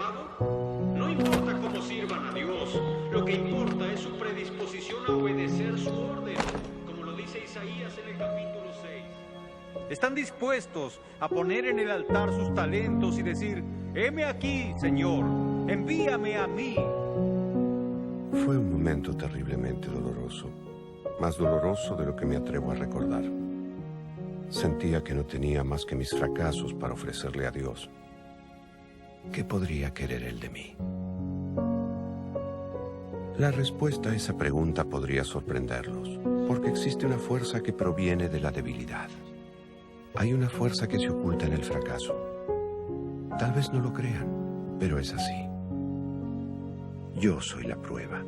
llamado? No importa cómo sirvan a Dios, lo que importa es su predisposición a obedecer su orden, como lo dice Isaías en el capítulo 6. Están dispuestos a poner en el altar sus talentos y decir: heme aquí, Señor, envíame a mí. Fue un momento terriblemente doloroso, más doloroso de lo que me atrevo a recordar. Sentía que no tenía más que mis fracasos para ofrecerle a Dios. ¿Qué podría querer Él de mí? La respuesta a esa pregunta podría sorprenderlos, porque existe una fuerza que proviene de la debilidad. Hay una fuerza que se oculta en el fracaso. Tal vez no lo crean, pero es así. Yo soy la prueba.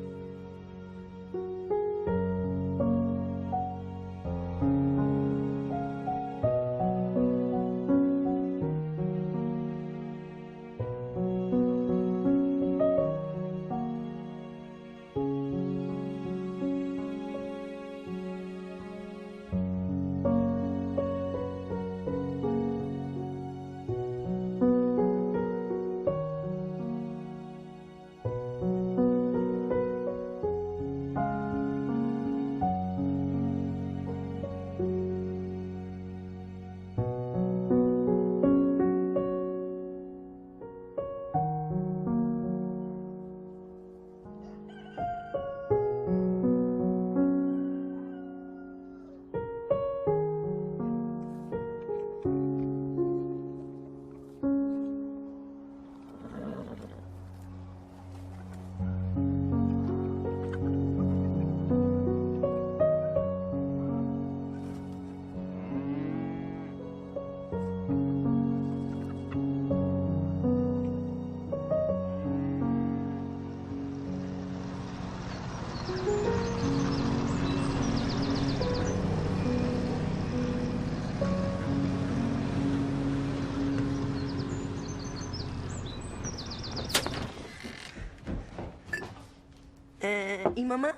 ¿Y mamá?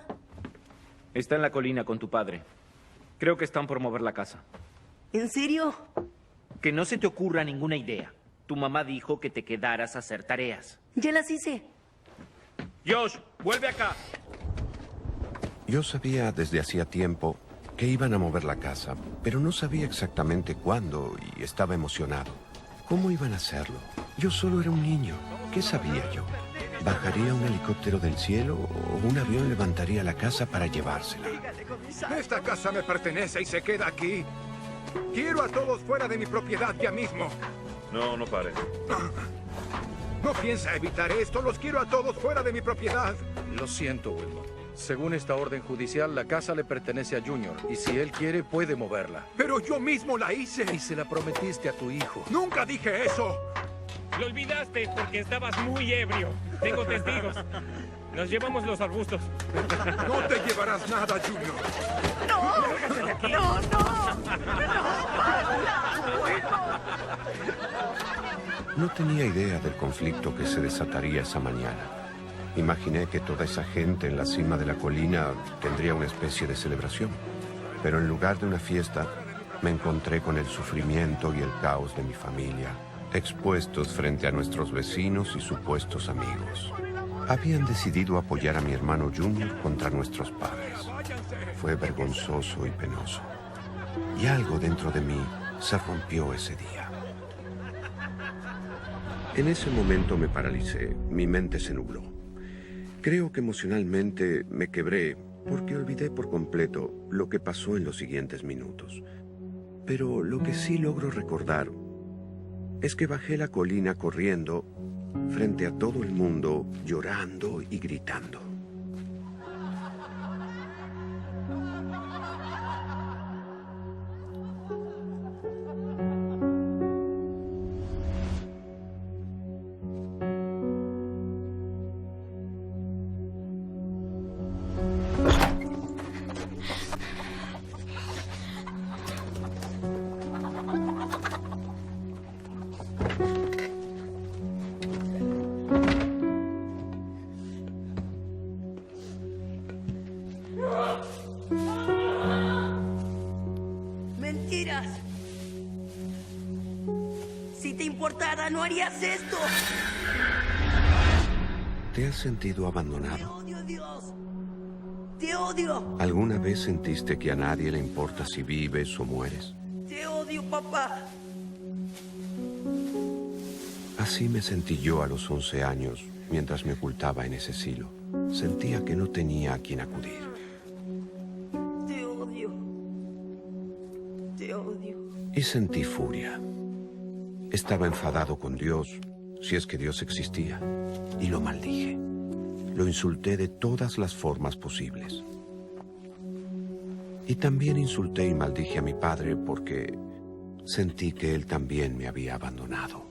Está en la colina con tu padre. Creo que están por mover la casa. ¿En serio? Que no se te ocurra ninguna idea. Tu mamá dijo que te quedaras a hacer tareas. Ya las hice. Josh, vuelve acá. Yo sabía desde hacía tiempo que iban a mover la casa, pero no sabía exactamente cuándo y estaba emocionado. ¿Cómo iban a hacerlo? Yo solo era un niño. ¿Qué sabía yo? ¿Bajaría un helicóptero del cielo o un avión levantaría la casa para llevársela? Esta casa me pertenece y se queda aquí. Quiero a todos fuera de mi propiedad ya mismo. No pare. No piensa evitar esto. Los quiero a todos fuera de mi propiedad. Lo siento, Wilmot. Según esta orden judicial, la casa le pertenece a Junior. Y si él quiere, puede moverla. Pero yo mismo la hice. Y se la prometiste a tu hijo. Nunca dije eso. Lo olvidaste porque estabas muy ebrio. Tengo testigos. Nos llevamos los arbustos. No te llevarás nada, Junior. No tenía idea del conflicto que se desataría esa mañana. Imaginé que toda esa gente en la cima de la colina tendría una especie de celebración. Pero en lugar de una fiesta, me encontré con el sufrimiento y el caos de mi familia, expuestos frente a nuestros vecinos y supuestos amigos. Habían decidido apoyar a mi hermano Junior contra nuestros padres. Fue vergonzoso y penoso. Y algo dentro de mí se rompió ese día. En ese momento me paralicé, mi mente se nubló. Creo que emocionalmente me quebré porque olvidé por completo lo que pasó en los siguientes minutos. Pero lo que sí logro recordar es que bajé la colina corriendo frente a todo el mundo, llorando y gritando. Mentiras. Si te importara, no harías esto. ¿Te has sentido Te abandonado? odio, Dios. Te odio. ¿Alguna vez sentiste que a nadie le importa si vives o mueres? Te odio, papá. Así me sentí yo a los 11 años, mientras me ocultaba en ese silo. Sentía que no tenía a quien acudir. Te odio. Te odio. Y sentí furia. Estaba enfadado con Dios, si es que Dios existía, y lo maldije. Lo insulté de todas las formas posibles. Y también insulté y maldije a mi padre porque sentí que él también me había abandonado.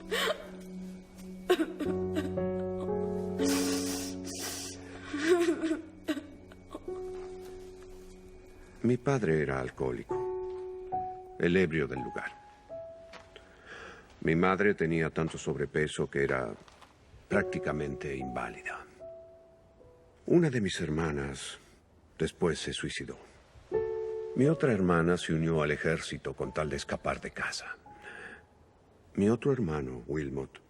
Mi padre era alcohólico, el ebrio del lugar. Mi madre tenía tanto sobrepeso que era prácticamente inválida. Una de mis hermanas después se suicidó. Mi otra hermana se unió al ejército con tal de escapar de casa. Mi otro hermano, Wilmot,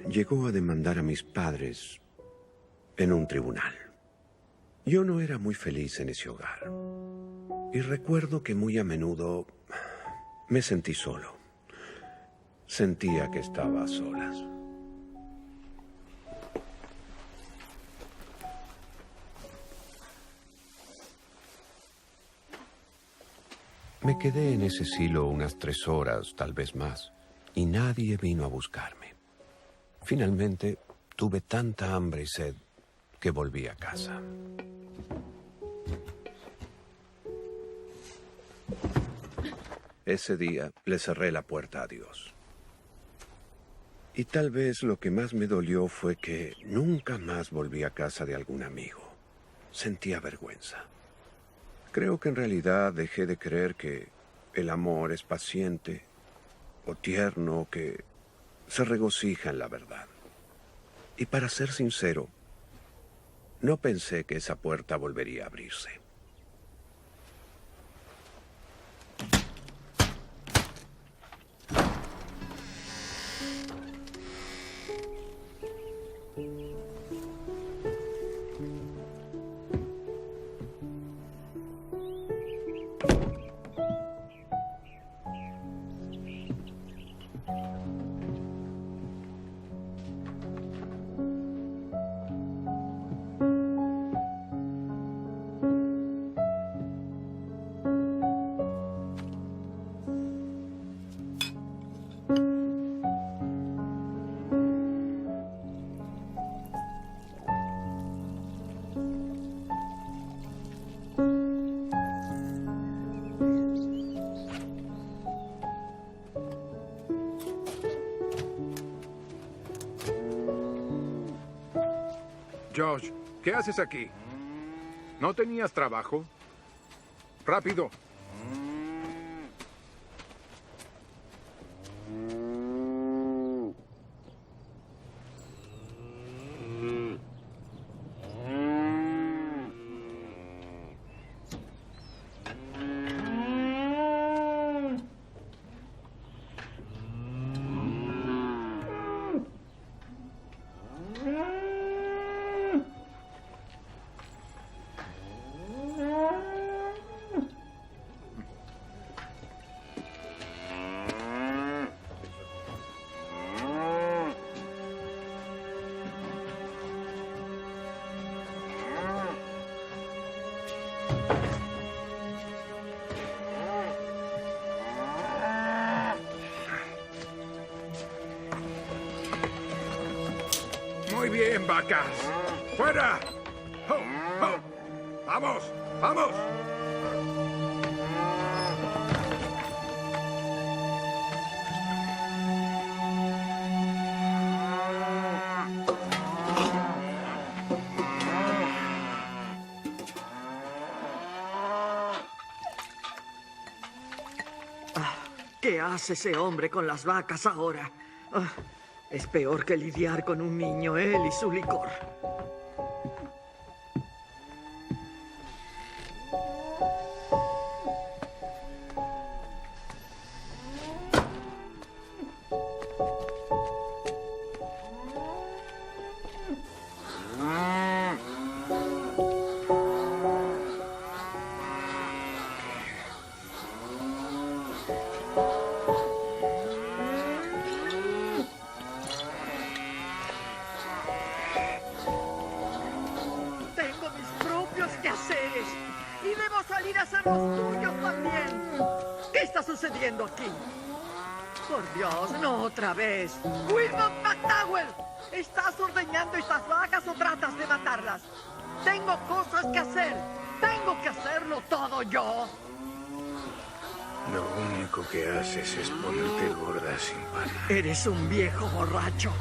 llegó a demandar a mis padres en un tribunal. Yo no era muy feliz en ese hogar. Y recuerdo que muy a menudo me sentí solo. Sentía que estaba a solas. Me quedé en ese silo unas 3 horas, tal vez más, y nadie vino a buscarme. Finalmente, tuve tanta hambre y sed que volví a casa. Ese día le cerré la puerta a Dios. Y tal vez lo que más me dolió fue que nunca más volví a casa de algún amigo. Sentía vergüenza. Creo que en realidad dejé de creer que el amor es paciente o tierno, que se regocija en la verdad. Y para ser sincero, no pensé que esa puerta volvería a abrirse. Josh, ¿qué haces aquí? ¿No tenías trabajo? ¡Rápido! Muy bien, vacas. ¡Fuera! ¡Oh, oh! ¡Vamos! ¡Vamos! ¿Qué hace ese hombre con las vacas ahora? Es peor que lidiar con un niño, él y su licor. los tuyos también. ¿Qué está sucediendo aquí? Por Dios, no otra vez. Wilmot McDowell, ¿estás ordeñando estas vacas o tratas de matarlas? Tengo cosas que hacer. Tengo que hacerlo todo yo. Lo único que haces es ponerte gorda sin parar. Eres un viejo borracho.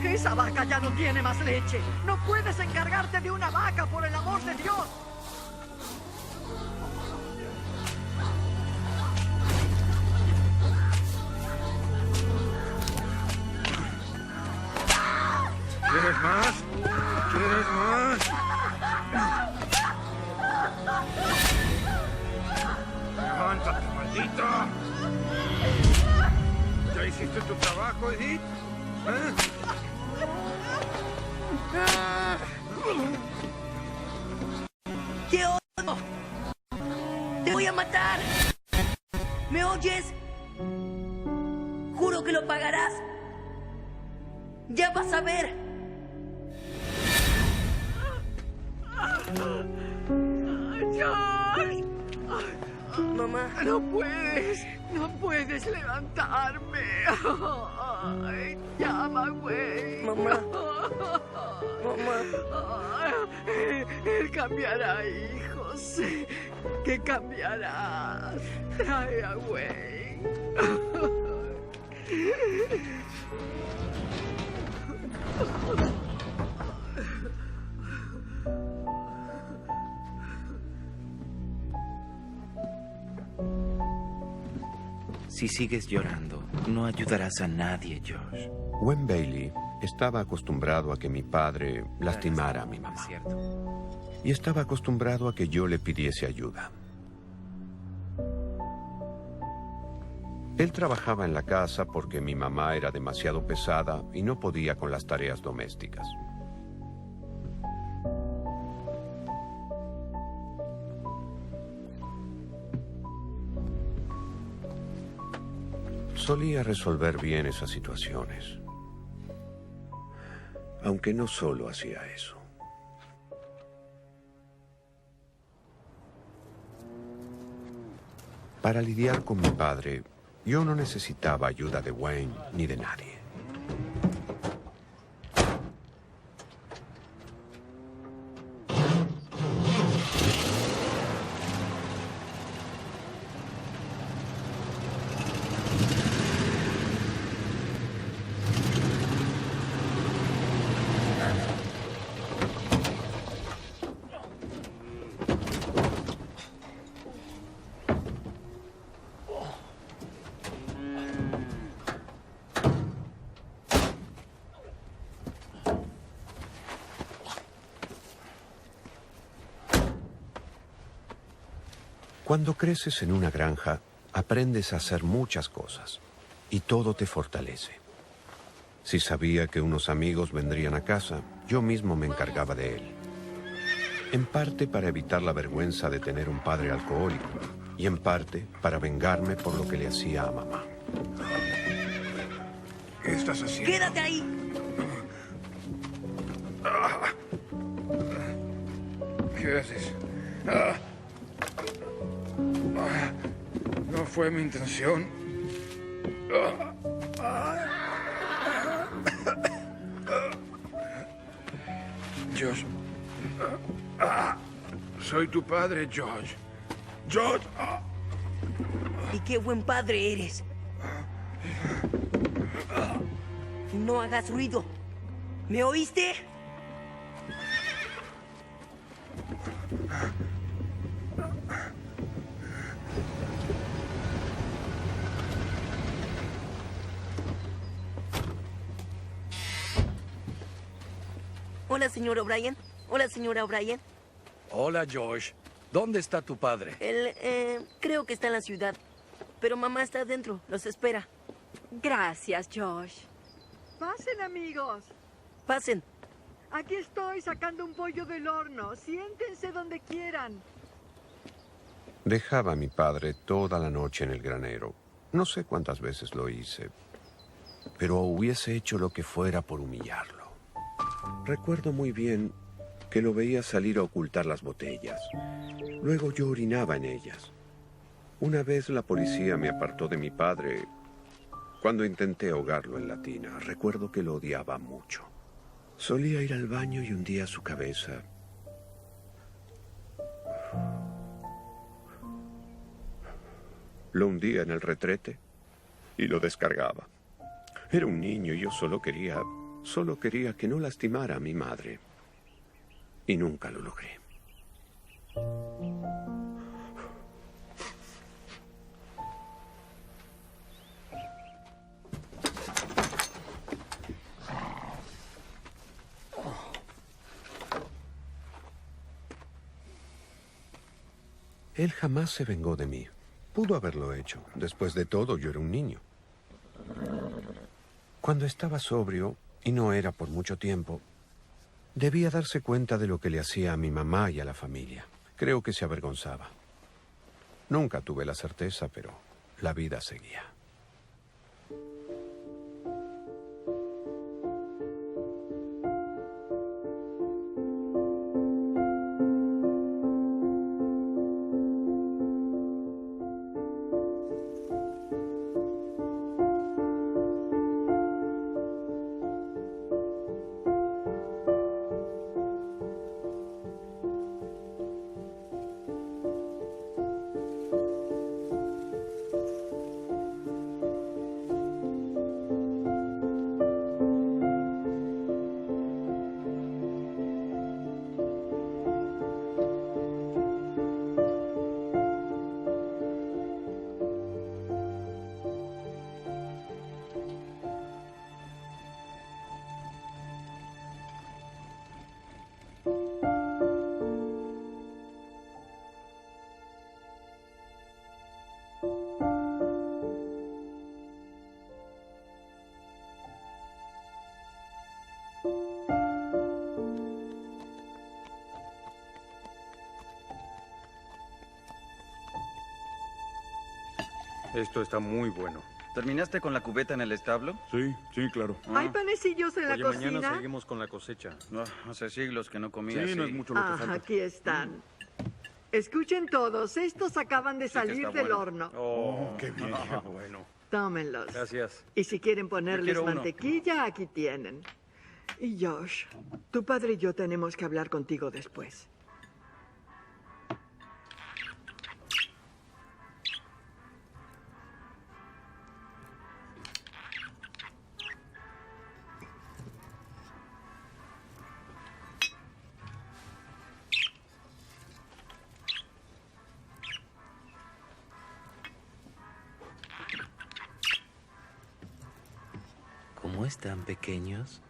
Esa vaca ya no tiene más leche. No puedes encargarte de una vaca, por el amor de Dios. ¿Quieres más? ¿Quieres más? ¡Levántate, maldito! ¿Ya hiciste tu trabajo, Edith? ¿Eh? ¡Te odio! ¡Te voy a matar! ¿Me oyes? Juro que lo pagarás. Ya vas a ver. George, Mamá. no puedes levantarme. Ay, llama, güey. Mamá. Mamá. Él cambiará, hijos. ¿Qué cambiará? Trae a güey. Si sigues llorando, no ayudarás a nadie, Josh. Wayne Bailey estaba acostumbrado a que mi padre lastimara a mi mamá. ¿Cierto? Y estaba acostumbrado a que yo le pidiese ayuda. Él trabajaba en la casa porque mi mamá era demasiado pesada y no podía con las tareas domésticas. Solía resolver bien esas situaciones, aunque no solo hacía eso. Para lidiar con mi padre, yo no necesitaba ayuda de Wayne ni de nadie. Cuando creces en una granja, aprendes a hacer muchas cosas y todo te fortalece. Si sabía que unos amigos vendrían a casa, yo mismo me encargaba de él. En parte para evitar la vergüenza de tener un padre alcohólico y en parte para vengarme por lo que le hacía a mamá. ¿Qué estás haciendo? ¡Quédate ahí! ¿Qué haces? No fue mi intención. Josh. Soy tu padre, Josh. Josh. Y qué buen padre eres. No hagas ruido. ¿Me oíste? Hola, señor O'Brien. Hola, señora O'Brien. Hola, Josh. ¿Dónde está tu padre? Él, creo que está en la ciudad. Pero mamá está adentro. Los espera. Gracias, Josh. Pasen, amigos. Pasen. Aquí estoy sacando un pollo del horno. Siéntense donde quieran. Dejaba a mi padre toda la noche en el granero. No sé cuántas veces lo hice, pero hubiese hecho lo que fuera por humillarlo. Recuerdo muy bien que lo veía salir a ocultar las botellas. Luego yo orinaba en ellas. Una vez la policía me apartó de mi padre cuando intenté ahogarlo en la tina. Recuerdo que lo odiaba mucho. Solía ir al baño y hundía su cabeza. Lo hundía en el retrete y lo descargaba. Era un niño y yo solo quería que no lastimara a mi madre. Y nunca lo logré. Él jamás se vengó de mí. Pudo haberlo hecho. Después de todo, yo era un niño. Cuando estaba sobrio, y no era por mucho tiempo, debía darse cuenta de lo que le hacía a mi mamá y a la familia. Creo que se avergonzaba. Nunca tuve la certeza, pero la vida seguía. Esto está muy bueno. ¿Terminaste con la cubeta en el establo? Sí, claro. ¿Hay panecillos en la Oye, cocina? mañana seguimos con la cosecha. No, hace siglos que no comía así. Sí, no es mucho lo que falta. Aquí están. Escuchen todos, estos acaban de salir está del bueno. horno. Oh, qué bien, qué bueno. Tómenlos. Gracias. Y si quieren ponerles quiero uno. mantequilla, aquí tienen. Y Josh, tu padre y yo tenemos que hablar contigo después. ¿Cómo están, pequeños?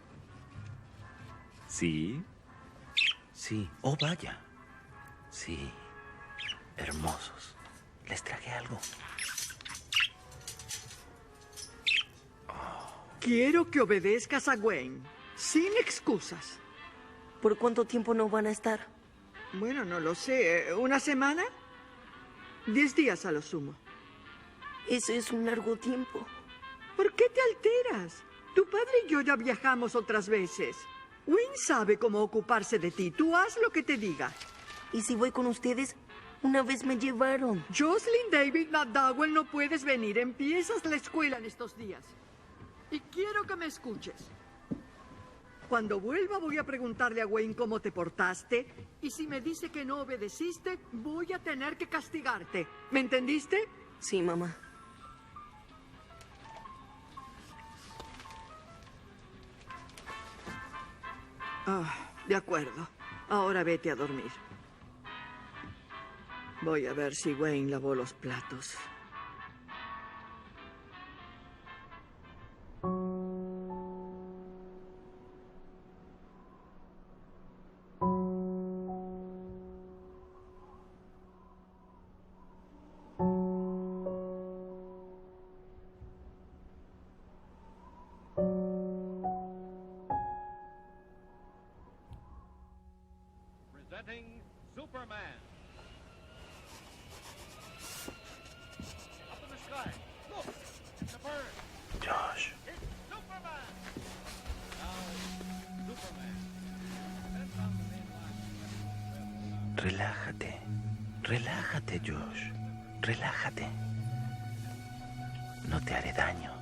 ¿Sí? Sí. Oh, vaya. Sí. Hermosos. Les traje algo. Quiero que obedezcas a Wayne, sin excusas. ¿Por cuánto tiempo no van a estar? Bueno, no lo sé. ¿Una semana? 10 días a lo sumo. Eso es un largo tiempo. ¿Por qué te alteras? Tu padre y yo ya viajamos otras veces. Wayne sabe cómo ocuparse de ti. Tú haz lo que te diga. ¿Y si voy con ustedes? Una vez me llevaron. Jocelyn David McDowell, no puedes venir. Empiezas la escuela en estos días. Y quiero que me escuches. Cuando vuelva voy a preguntarle a Wayne cómo te portaste. Y si me dice que no obedeciste, voy a tener que castigarte. ¿Me entendiste? Sí, mamá. De acuerdo. Ahora vete a dormir. Voy a ver si Wayne lavó los platos. Presenting Superman. Up in the sky. Look, it's a bird. Josh. It's Superman. Now, Superman. Sends out the main line. Relájate. Relájate, Josh. Relájate. No te haré daño.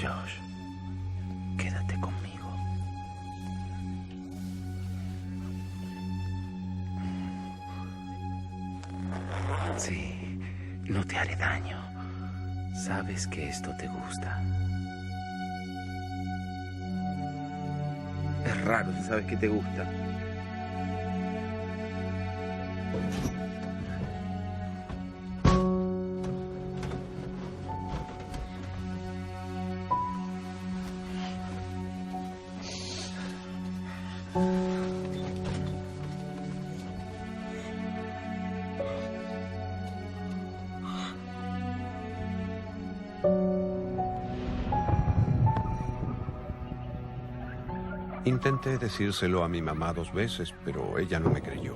Josh, quédate conmigo. Sí, no te haré daño. Sabes que esto te gusta. Es raro, tú sabes que te gusta. Intenté decírselo a mi mamá 2 veces, pero ella no me creyó.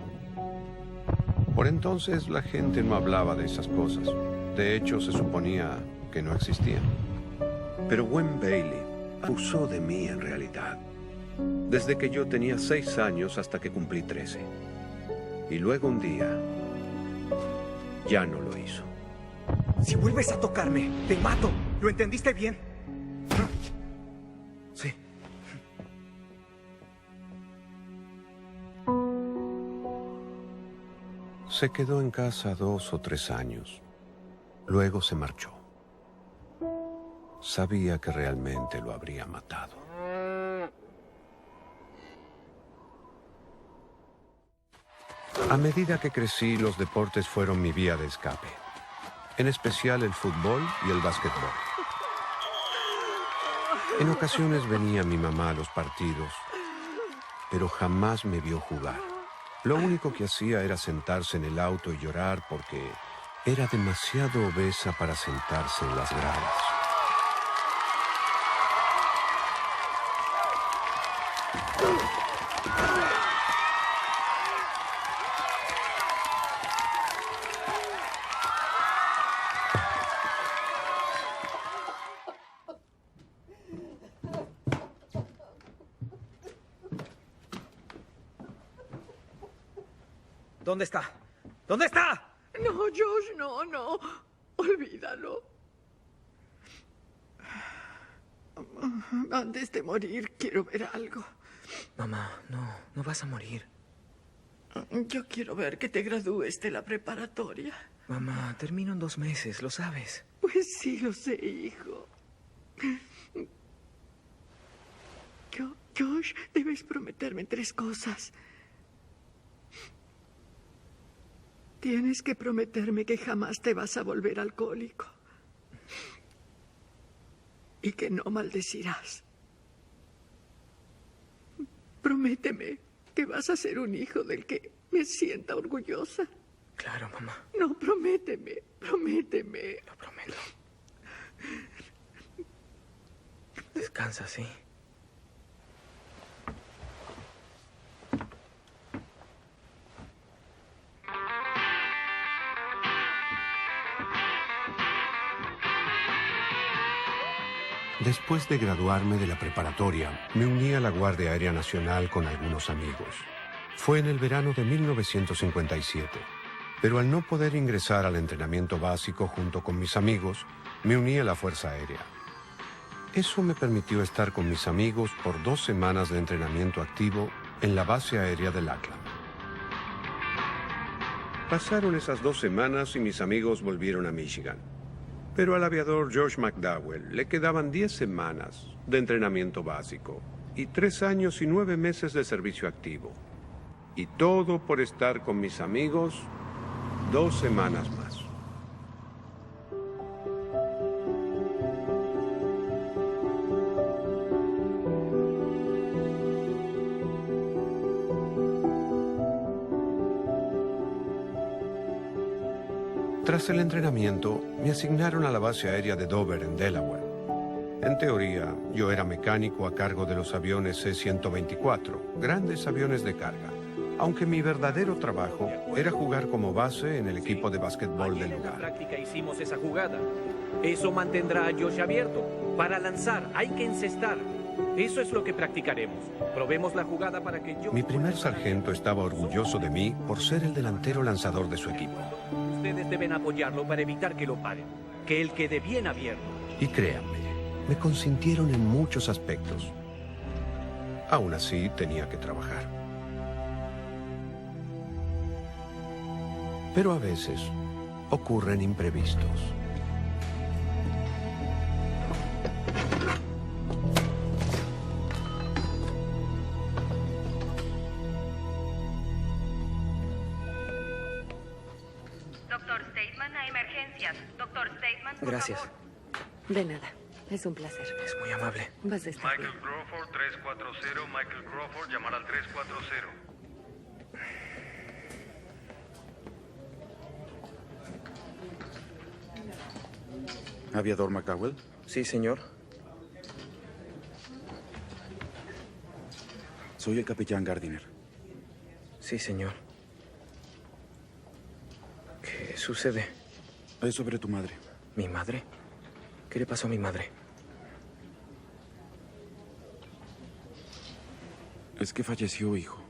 Por entonces la gente no hablaba de esas cosas. De hecho, se suponía que no existían. Pero Gwen Bailey abusó de mí en realidad. Desde que yo tenía 6 años hasta que cumplí 13. Y luego un día, ya no lo hizo. Si vuelves a tocarme, te mato. ¿Lo entendiste bien? Sí. Se quedó en casa 2 o 3 años. Luego se marchó. Sabía que realmente lo habría matado. A medida que crecí, los deportes fueron mi vía de escape. En especial el fútbol y el básquetbol. En ocasiones venía mi mamá a los partidos, pero jamás me vio jugar. Lo único que hacía era sentarse en el auto y llorar porque era demasiado obesa para sentarse en las gradas. ¿Dónde está? ¿Dónde está? No, Josh, no. Olvídalo. Antes de morir, quiero ver algo. Mamá, no vas a morir. Yo quiero ver que te gradúes de la preparatoria. Mamá, termino en 2 meses, lo sabes. Pues sí, lo sé, hijo. Josh, debes prometerme 3 cosas. Tienes que prometerme que jamás te vas a volver alcohólico. Y que no maldecirás. Prométeme que vas a ser un hijo del que me sienta orgullosa. Claro, mamá. No, prométeme. Lo prometo. Descansa, ¿sí? Después de graduarme de la preparatoria, me uní a la Guardia Aérea Nacional con algunos amigos. Fue en el verano de 1957, pero al no poder ingresar al entrenamiento básico junto con mis amigos, me uní a la Fuerza Aérea. Eso me permitió estar con mis amigos por 2 semanas de entrenamiento activo en la base aérea de Lackland. Pasaron esas 2 semanas y mis amigos volvieron a Michigan. Pero al aviador George McDowell le quedaban 10 semanas de entrenamiento básico y 3 años y 9 meses de servicio activo. Y todo por estar con mis amigos 2 semanas más. Tras el entrenamiento, me asignaron a la base aérea de Dover, en Delaware. En teoría, yo era mecánico a cargo de los aviones C-124, grandes aviones de carga. aunque mi verdadero trabajo era jugar como base en el equipo de básquetbol del En la lugar. práctica hicimos esa jugada. Eso mantendrá a Josh abierto. Para lanzar, hay que encestar. Eso es lo que practicaremos. Probemos la jugada para que yo... Mi primer sargento estaba orgulloso de mí por ser el delantero lanzador de su equipo. Ustedes deben apoyarlo para evitar que lo paren. Que él quede bien abierto. Y créanme, me consintieron en muchos aspectos. Aún así, tenía que trabajar. Pero a veces ocurren imprevistos. Doctor Stateman a emergencias. Doctor Stateman, por Gracias. favor. De nada. Es un placer. Es muy amable. Vas a estar bien. Michael Crawford 340, Michael Crawford, llamar al 340. ¿Aviador McDowell? Sí, señor. Soy el capitán Gardiner. Sí, señor. ¿Qué sucede? Es sobre tu madre. ¿Mi madre? ¿Qué le pasó a mi madre? Es que falleció, hijo.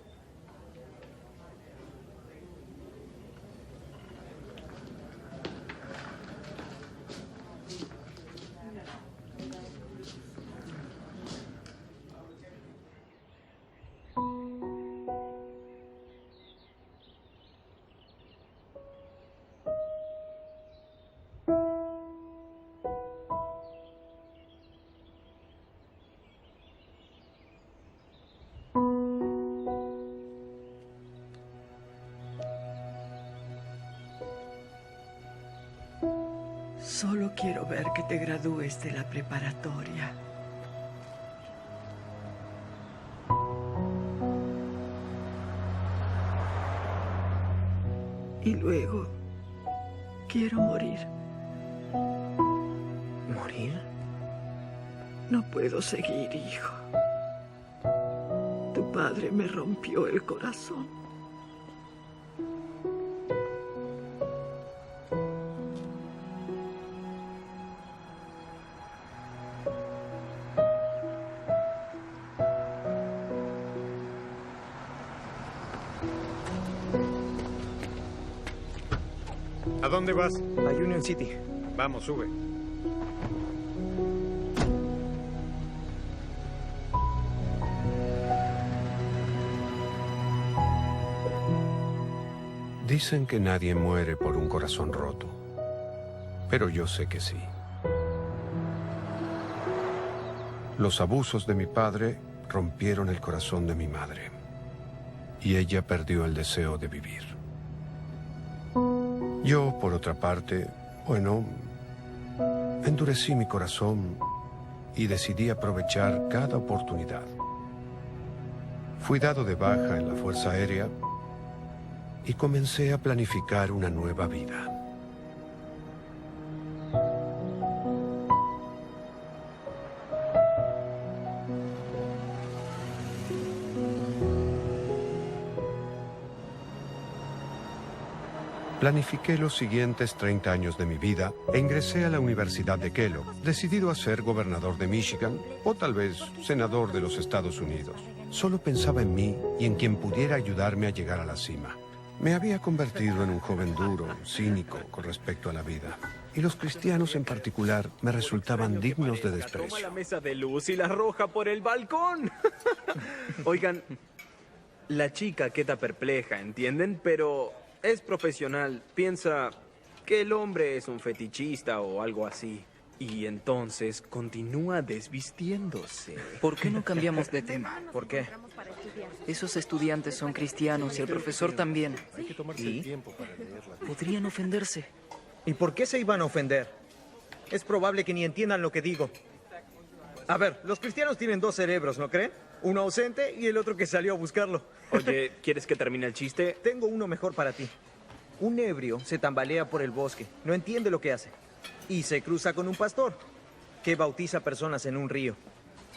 Solo quiero ver que te gradúes de la preparatoria. Y luego, quiero morir. ¿Morir? No puedo seguir, hijo. Tu padre me rompió el corazón. ¿A dónde vas? A Union City. Vamos, sube. Dicen que nadie muere por un corazón roto, pero yo sé que sí. Los abusos de mi padre rompieron el corazón de mi madre, y ella perdió el deseo de vivir. Yo, por otra parte, bueno, endurecí mi corazón y decidí aprovechar cada oportunidad. Fui dado de baja en la Fuerza Aérea y comencé a planificar una nueva vida. Planifiqué los siguientes 30 años de mi vida e ingresé a la Universidad de Kellogg, decidido a ser gobernador de Michigan o tal vez senador de los Estados Unidos. Solo pensaba en mí y en quien pudiera ayudarme a llegar a la cima. Me había convertido en un joven duro, cínico con respecto a la vida. Y los cristianos en particular me resultaban dignos de Toma desprecio. la mesa de luz y la arroja por el balcón. Oigan, la chica queda perpleja, ¿entienden? Pero es profesional. Piensa que el hombre es un fetichista o algo así. Y entonces continúa desvistiéndose. ¿Por qué no cambiamos de tema? ¿Por qué? Esos estudiantes son cristianos y el profesor también. ¿Y? Podrían ofenderse. ¿Y por qué se iban a ofender? Es probable que ni entiendan lo que digo. A ver, los cristianos tienen dos cerebros, ¿no creen? Uno ausente y el otro que salió a buscarlo. Oye, ¿quieres que termine el chiste? Tengo uno mejor para ti. Un ebrio se tambalea por el bosque, no entiende lo que hace. Y se cruza con un pastor, que bautiza personas en un río.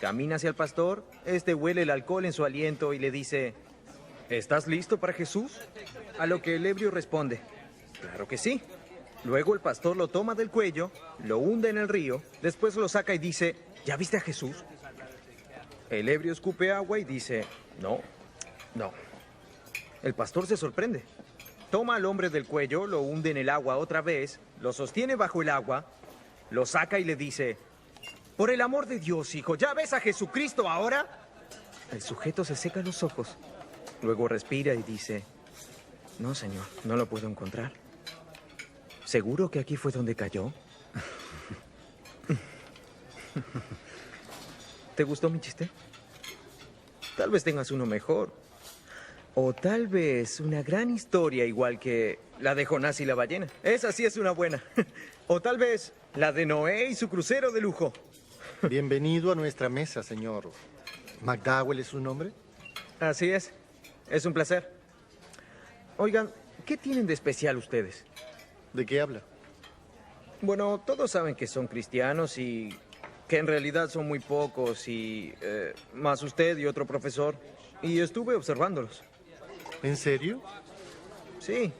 Camina hacia el pastor, este huele el alcohol en su aliento y le dice: ¿Estás listo para Jesús? A lo que el ebrio responde, claro que sí. Luego el pastor lo toma del cuello, lo hunde en el río, después lo saca y dice, ¿ya viste a Jesús? El ebrio escupe agua y dice, no. El pastor se sorprende. Toma al hombre del cuello, lo hunde en el agua otra vez, lo sostiene bajo el agua, lo saca y le dice, por el amor de Dios, hijo, ¿ya ves a Jesucristo ahora? El sujeto se seca los ojos, luego respira y dice, no, señor, no lo puedo encontrar. ¿Seguro que aquí fue donde cayó? ¿Te gustó mi chiste? Tal vez tengas uno mejor. O tal vez una gran historia igual que la de Jonás y la ballena. Esa sí es una buena. O tal vez la de Noé y su crucero de lujo. Bienvenido a nuestra mesa, señor. ¿McDowell es su nombre? Así es. Es un placer. Oigan, ¿qué tienen de especial ustedes? ¿De qué habla? Bueno, todos saben que son cristianos y que en realidad son muy pocos y más usted y otro profesor. Y estuve observándolos. ¿En serio? Sí.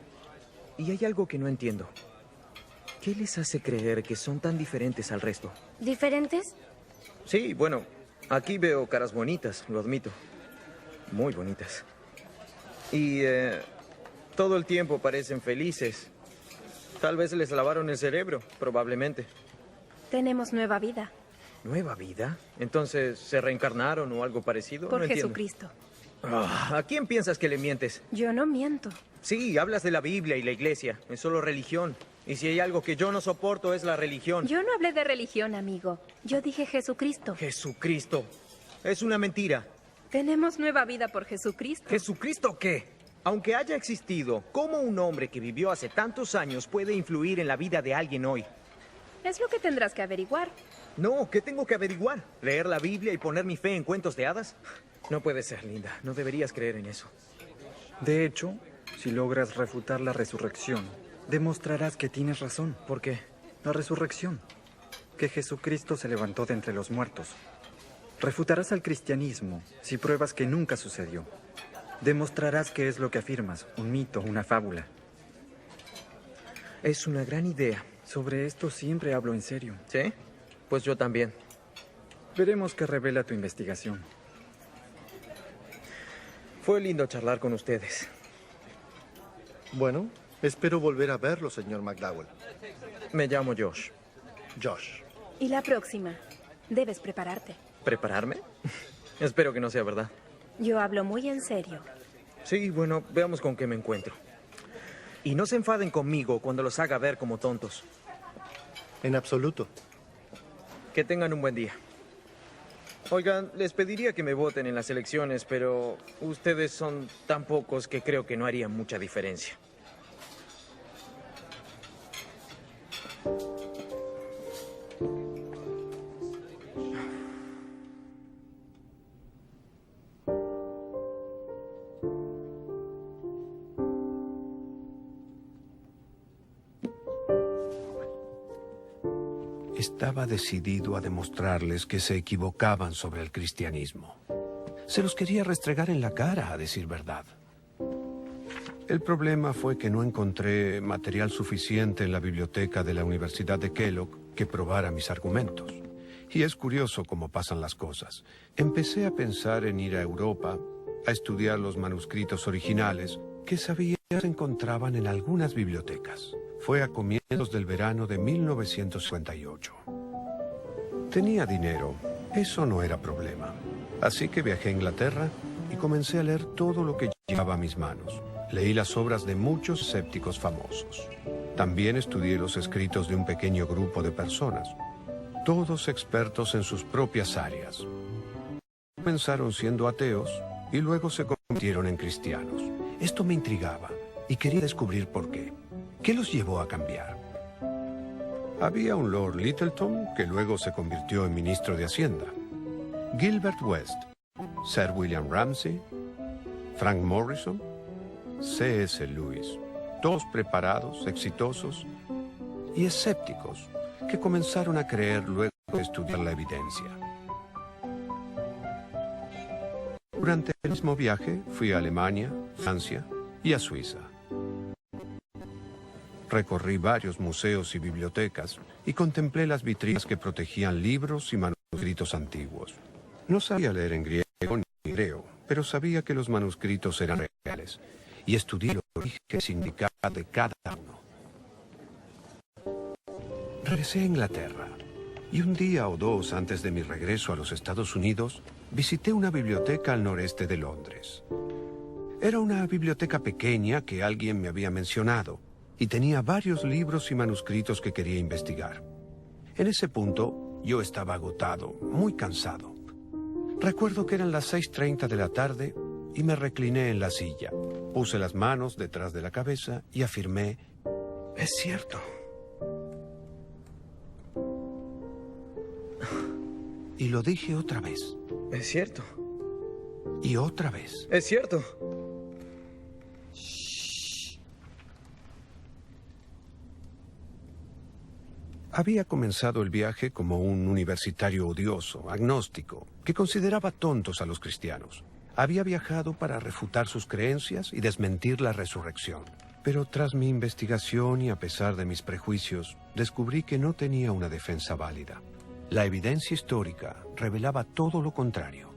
Y hay algo que no entiendo. ¿Qué les hace creer que son tan diferentes al resto? ¿Diferentes? Sí, bueno, aquí veo caras bonitas, lo admito. Muy bonitas. Y todo el tiempo parecen felices. Tal vez les lavaron el cerebro, probablemente. Tenemos nueva vida. ¿Nueva vida? Entonces, ¿se reencarnaron o algo parecido? Por No entiendo. Jesucristo. ¿A quién piensas que le mientes? Yo no miento. Sí, hablas de la Biblia y la iglesia. Es solo religión. Y si hay algo que yo no soporto es la religión. Yo no hablé de religión, amigo. Yo dije Jesucristo. Jesucristo. Es una mentira. Tenemos nueva vida por Jesucristo. ¿Jesucristo qué? Aunque haya existido, ¿cómo un hombre que vivió hace tantos años puede influir en la vida de alguien hoy? Es lo que tendrás que averiguar. No, ¿qué tengo que averiguar? ¿Leer la Biblia y poner mi fe en cuentos de hadas? No puede ser, Linda. No deberías creer en eso. De hecho, si logras refutar la resurrección, demostrarás que tienes razón. ¿Por qué? La resurrección. Que Jesucristo se levantó de entre los muertos. Refutarás al cristianismo si pruebas que nunca sucedió. Demostrarás que es lo que afirmas, un mito, una fábula. Es una gran idea. Sobre esto siempre hablo en serio. ¿Sí? Pues yo también. Veremos qué revela tu investigación. Fue lindo charlar con ustedes. Bueno, espero volver a verlo, señor McDowell. Me llamo Josh. Josh. Y la próxima, debes prepararte. ¿Prepararme? Espero que no sea verdad. Yo hablo muy en serio. Sí, bueno, veamos con qué me encuentro. Y no se enfaden conmigo cuando los haga ver como tontos. En absoluto. Que tengan un buen día. Oigan, les pediría que me voten en las elecciones, pero ustedes son tan pocos que creo que no harían mucha diferencia. Estaba decidido a demostrarles que se equivocaban sobre el cristianismo. Se los quería restregar en la cara, a decir verdad. El problema fue que no encontré material suficiente en la biblioteca de la Universidad de Kellogg que probara mis argumentos. Y es curioso cómo pasan las cosas. Empecé a pensar en ir a Europa, a estudiar los manuscritos originales que sabía se encontraban en algunas bibliotecas. Fue a comienzos del verano de 1958. Tenía dinero, eso no era problema. Así que viajé a Inglaterra y comencé a leer todo lo que llegaba a mis manos. Leí las obras de muchos escépticos famosos. También estudié los escritos de un pequeño grupo de personas, todos expertos en sus propias áreas. Comenzaron siendo ateos y luego se convirtieron en cristianos. Esto me intrigaba y quería descubrir por qué. ¿Qué los llevó a cambiar? Había un Lord Lyttelton que luego se convirtió en ministro de Hacienda, Gilbert West, Sir William Ramsay, Frank Morrison, C.S. Lewis, todos preparados, exitosos y escépticos que comenzaron a creer luego de estudiar la evidencia. Durante el mismo viaje fui a Alemania, Francia y a Suiza. Recorrí varios museos y bibliotecas y contemplé las vitrinas que protegían libros y manuscritos antiguos. No sabía leer en griego ni hebreo, pero sabía que los manuscritos eran reales y estudié el origen y significado de cada uno. Regresé a Inglaterra y un día o dos antes de mi regreso a los Estados Unidos, visité una biblioteca al noreste de Londres. Era una biblioteca pequeña que alguien me había mencionado y tenía varios libros y manuscritos que quería investigar. En ese punto, yo estaba agotado, muy cansado. Recuerdo que eran las 6:30 de la tarde y me recliné en la silla. Puse las manos detrás de la cabeza y afirmé, «Es cierto». Y lo dije otra vez. Es cierto. Y otra vez. Es cierto. Había comenzado el viaje como un universitario odioso, agnóstico, que consideraba tontos a los cristianos. Había viajado para refutar sus creencias y desmentir la resurrección. Pero tras mi investigación y a pesar de mis prejuicios, descubrí que no tenía una defensa válida. La evidencia histórica revelaba todo lo contrario.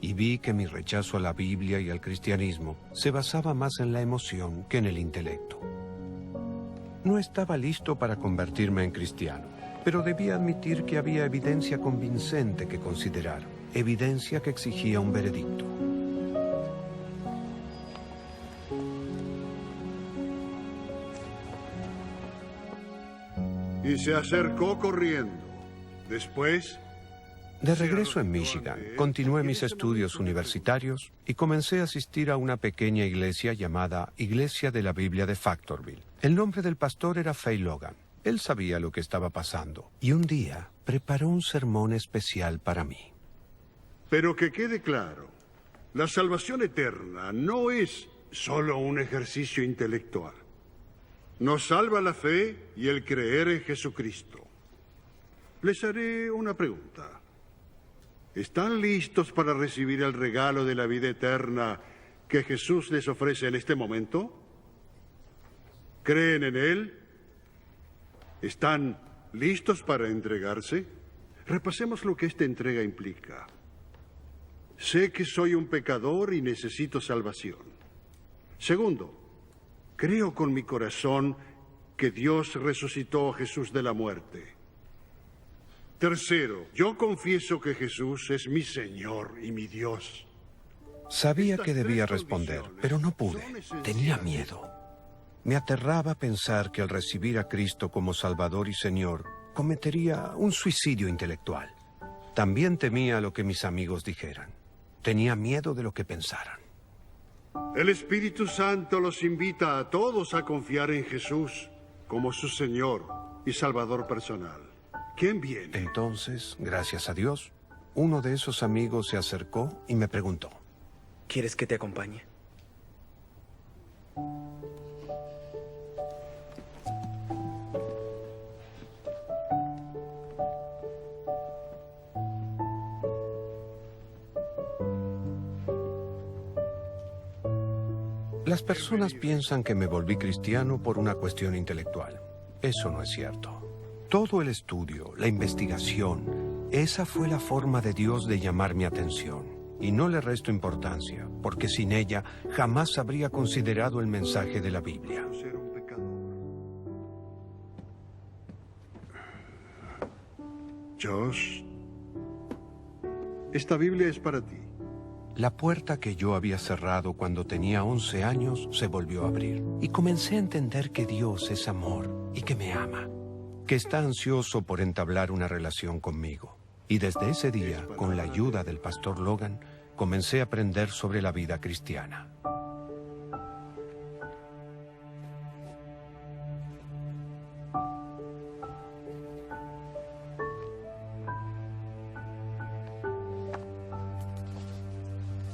Y vi que mi rechazo a la Biblia y al cristianismo se basaba más en la emoción que en el intelecto. No estaba listo para convertirme en cristiano, pero debía admitir que había evidencia convincente que considerar, evidencia que exigía un veredicto. Y se acercó corriendo. Después... De regreso en Michigan, continué mis estudios universitarios y comencé a asistir a una pequeña iglesia llamada Iglesia de la Biblia de Factorville. El nombre del pastor era Fay Logan. Él sabía lo que estaba pasando y un día preparó un sermón especial para mí. Pero que quede claro, la salvación eterna no es solo un ejercicio intelectual. Nos salva la fe y el creer en Jesucristo. Les haré una pregunta. ¿Están listos para recibir el regalo de la vida eterna que Jesús les ofrece en este momento? ¿Creen en Él? ¿Están listos para entregarse? Repasemos lo que esta entrega implica. Sé que soy un pecador y necesito salvación. Segundo, creo con mi corazón que Dios resucitó a Jesús de la muerte. Tercero, yo confieso que Jesús es mi Señor y mi Dios. Sabía que debía responder, pero no pude. Tenía miedo. Me aterraba pensar que al recibir a Cristo como Salvador y Señor, cometería un suicidio intelectual. También temía lo que mis amigos dijeran. Tenía miedo de lo que pensaran. El Espíritu Santo los invita a todos a confiar en Jesús como su Señor y Salvador personal. ¿Quién viene? Entonces, gracias a Dios, uno de esos amigos se acercó y me preguntó. ¿Quieres que te acompañe? Las personas piensan que me volví cristiano por una cuestión intelectual. Eso no es cierto. Todo el estudio, la investigación, esa fue la forma de Dios de llamar mi atención. Y no le resto importancia, porque sin ella jamás habría considerado el mensaje de la Biblia. Josh, esta Biblia es para ti. La puerta que yo había cerrado cuando tenía 11 años se volvió a abrir. Y comencé a entender que Dios es amor y que me ama, que está ansioso por entablar una relación conmigo. Y desde ese día, con la ayuda del pastor Logan, comencé a aprender sobre la vida cristiana.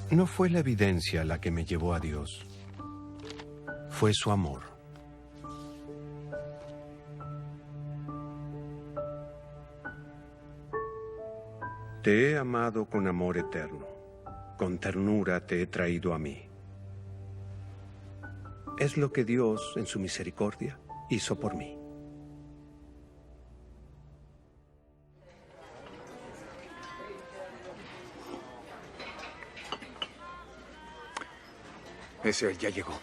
No fue la evidencia la que me llevó a Dios. Fue su amor. Te he amado con amor eterno. con ternura te he traído a mí. Es lo que Dios, en su misericordia, hizo por mí. Ese ya llegó.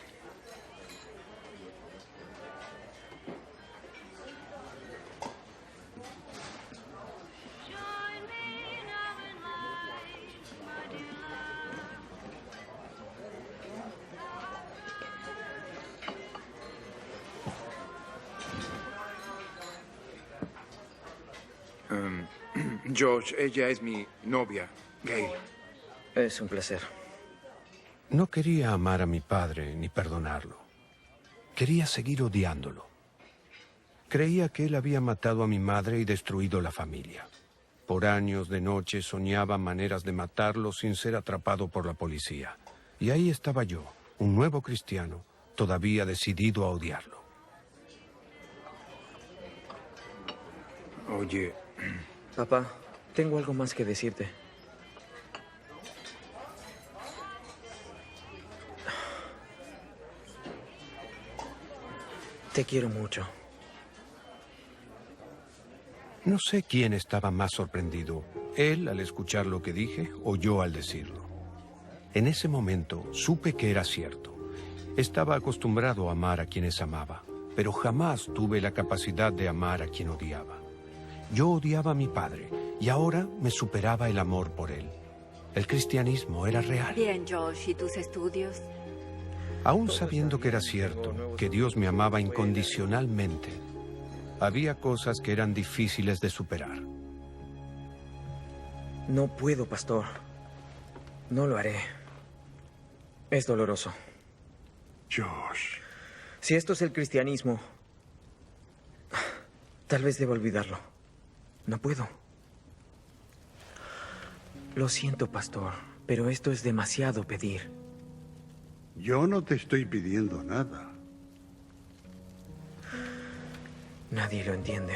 Josh, ella es mi novia, Gail. Es un placer. No quería amar a mi padre ni perdonarlo. Quería seguir odiándolo. Creía que él había matado a mi madre y destruido la familia. Por años de noche soñaba maneras de matarlo sin ser atrapado por la policía. Y ahí estaba yo, un nuevo cristiano, todavía decidido a odiarlo. Oye, papá, tengo algo más que decirte. Te quiero mucho. No sé quién estaba más sorprendido, él al escuchar lo que dije o yo al decirlo. En ese momento supe que era cierto. Estaba acostumbrado a amar a quienes amaba, pero jamás tuve la capacidad de amar a quien odiaba. Yo odiaba a mi padre y ahora me superaba el amor por él. El cristianismo era real. Bien, Josh, ¿y tus estudios? Aún sabiendo que era cierto, que Dios me amaba incondicionalmente, había cosas que eran difíciles de superar. No puedo, pastor. No lo haré. Es doloroso. Josh. Si esto es el cristianismo, tal vez deba olvidarlo. No puedo. Lo siento, pastor, pero esto es demasiado pedir. Yo no te estoy pidiendo nada. Nadie lo entiende.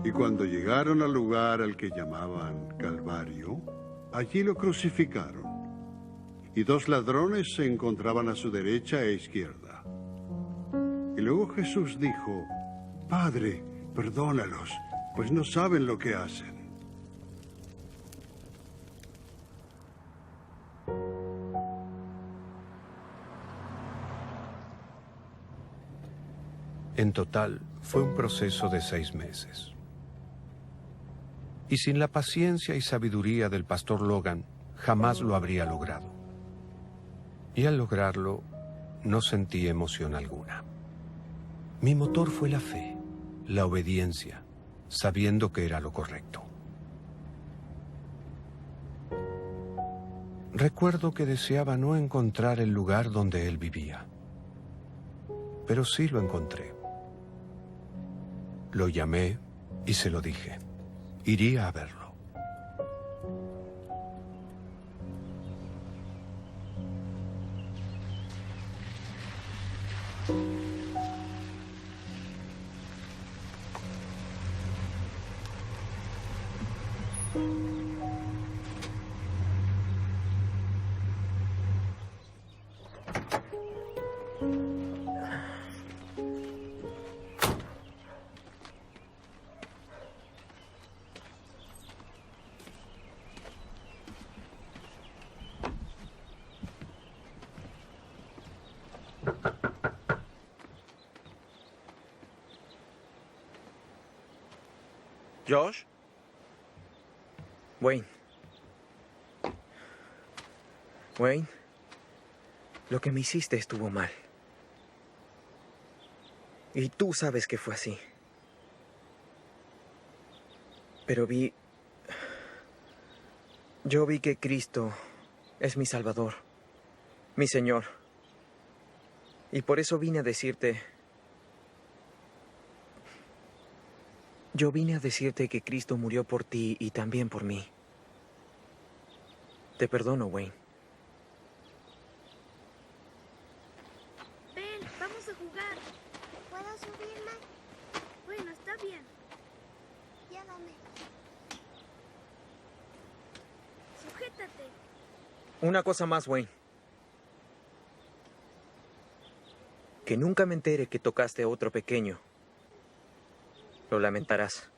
Y cuando llegaron al lugar al que llamaban Calvario, allí lo crucificaron. Y 2 ladrones se encontraban a su derecha e izquierda. Y luego Jesús dijo: Padre, perdónalos, pues no saben lo que hacen. En total, fue un proceso de 6 meses. Y sin la paciencia y sabiduría del pastor Logan, jamás lo habría logrado. Y al lograrlo, no sentí emoción alguna. Mi motor fue la fe, la obediencia, sabiendo que era lo correcto. Recuerdo que deseaba no encontrar el lugar donde él vivía, pero sí lo encontré. Lo llamé y se lo dije. Iría a verlo. ¿Josh? Wayne. Wayne, lo que me hiciste estuvo mal. Y tú sabes que fue así. Pero yo vi que Cristo es mi Salvador, mi Señor. Y por eso vine a decirte... Yo vine a decirte que Cristo murió por ti y también por mí. Te perdono, Wayne. Ven, vamos a jugar. ¿Puedo subirme? Bueno, está bien. Llévame. Sujétate. Una cosa más, Wayne. Que nunca me entere que tocaste a otro pequeño. Lo lamentarás.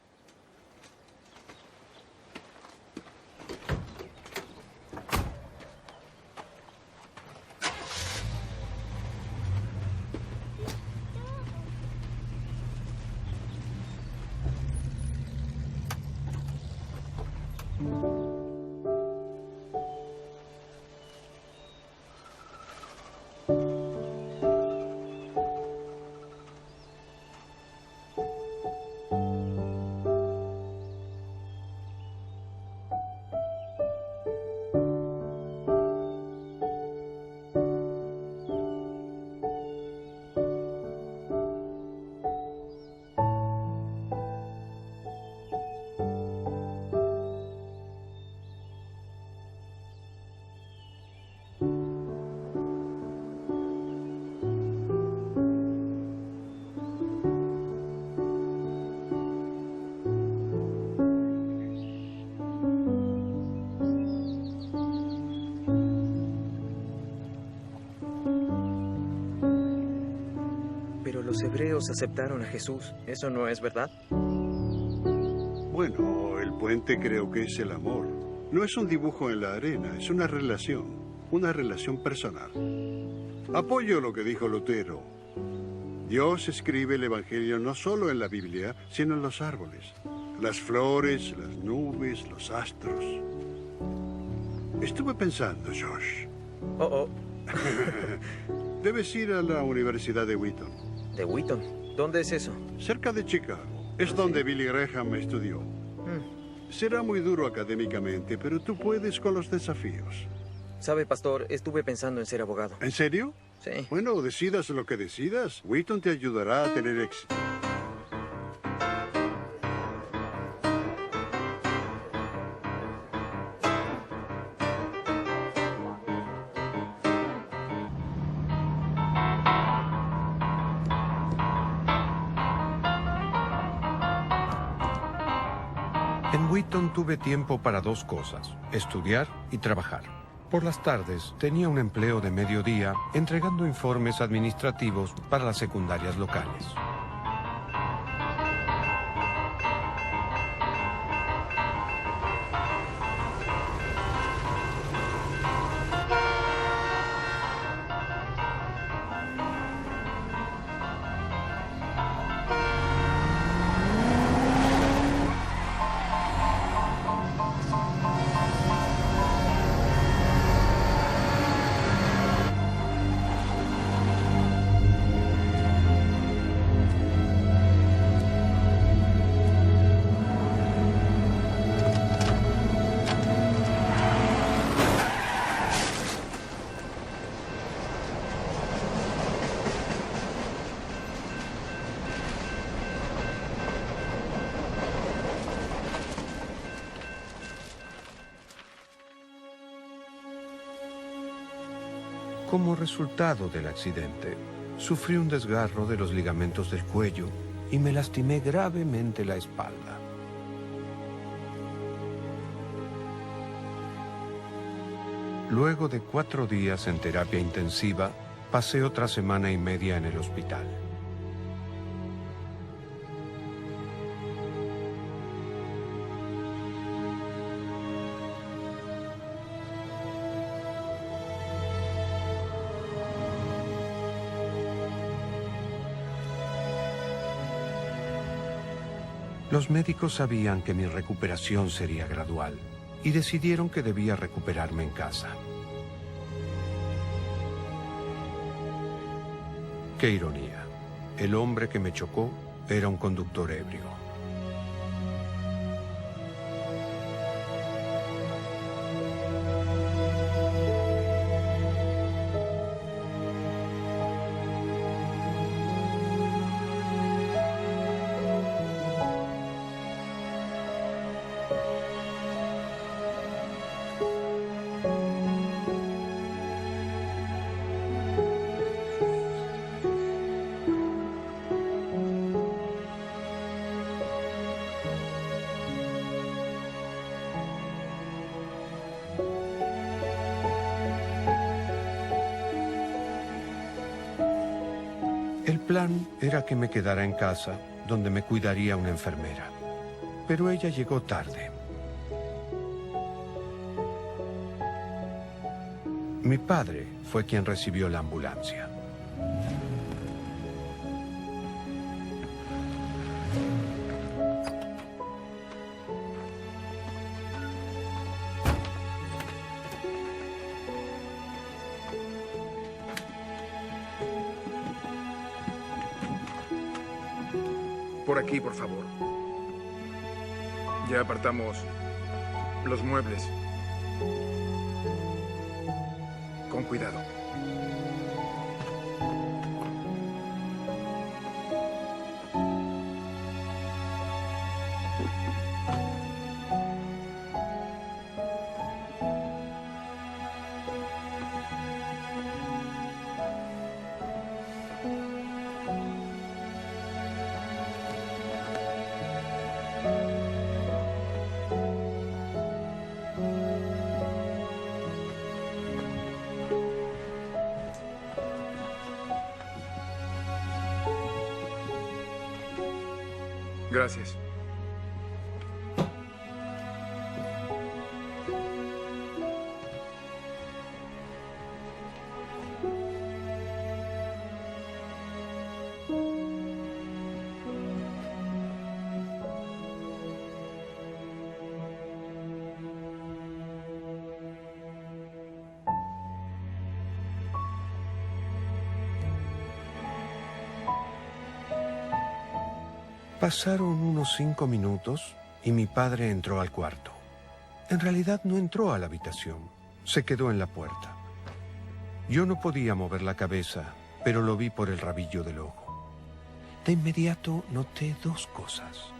Los hebreos aceptaron a Jesús. ¿Eso no es verdad? Bueno, el puente creo que es el amor. No es un dibujo en la arena, es una relación personal. Apoyo lo que dijo Lutero. Dios escribe el Evangelio no solo en la Biblia, sino en los árboles, las flores, las nubes, los astros. Estuve pensando, Josh. Debes ir a la Universidad de Wheaton. ¿De Wheaton? ¿Dónde es eso? Cerca de Chicago. Es donde Billy Graham estudió. Será muy duro académicamente, pero tú puedes con los desafíos. Sabe, pastor, estuve pensando en ser abogado. ¿En serio? Sí. Bueno, decidas lo que decidas. Wheaton te ayudará a tener éxito. En Wheaton tuve tiempo para dos cosas, estudiar y trabajar. Por las tardes tenía un empleo de mediodía entregando informes administrativos para las secundarias locales. Como resultado del accidente, sufrí un desgarro de los ligamentos del cuello y me lastimé gravemente la espalda. Luego de 4 días en terapia intensiva, pasé otra semana y media en el hospital. Los médicos sabían que mi recuperación sería gradual y decidieron que debía recuperarme en casa. Qué ironía. El hombre que me chocó era un conductor ebrio. plan era que me quedara en casa, donde me cuidaría una enfermera. Pero ella llegó tarde. Mi padre fue quien recibió la ambulancia. Por aquí, por favor. Ya apartamos los muebles. Con cuidado. Gracias. Pasaron unos 5 minutos y mi padre entró al cuarto. En realidad no entró a la habitación, se quedó en la puerta. Yo no podía mover la cabeza, pero lo vi por el rabillo del ojo. De inmediato noté 2 cosas.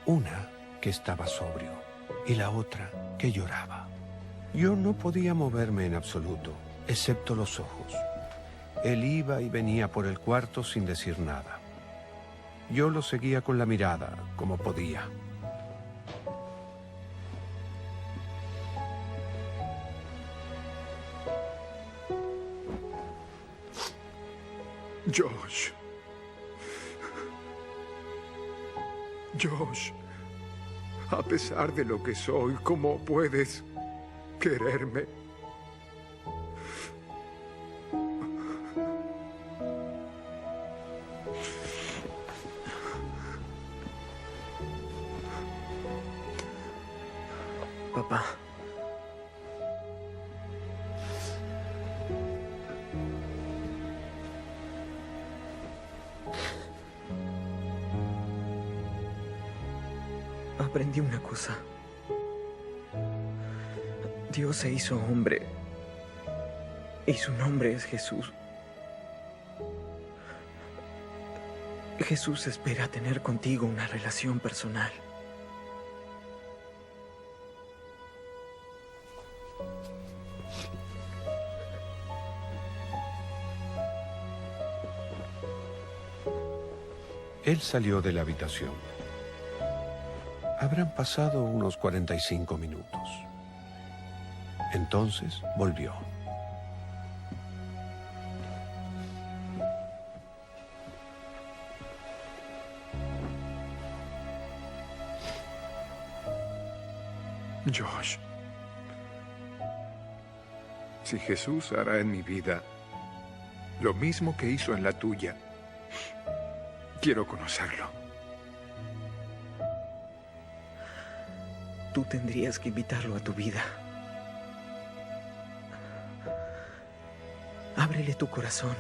Una, que estaba sobrio, y la otra, que lloraba. Yo no podía moverme en absoluto, excepto los ojos. Él iba y venía por el cuarto sin decir nada. Yo lo seguía con la mirada, como podía. Josh. Josh. A pesar de lo que soy, ¿cómo puedes quererme? Papá. Aprendí una cosa. Dios se hizo hombre y su nombre es Jesús. Jesús espera tener contigo una relación personal. Él salió de la habitación. Habrán pasado unos 45 minutos. Entonces volvió. Josh, si Jesús hará en mi vida lo mismo que hizo en la tuya, quiero conocerlo. Tú tendrías que invitarlo a tu vida. Ábrele tu corazón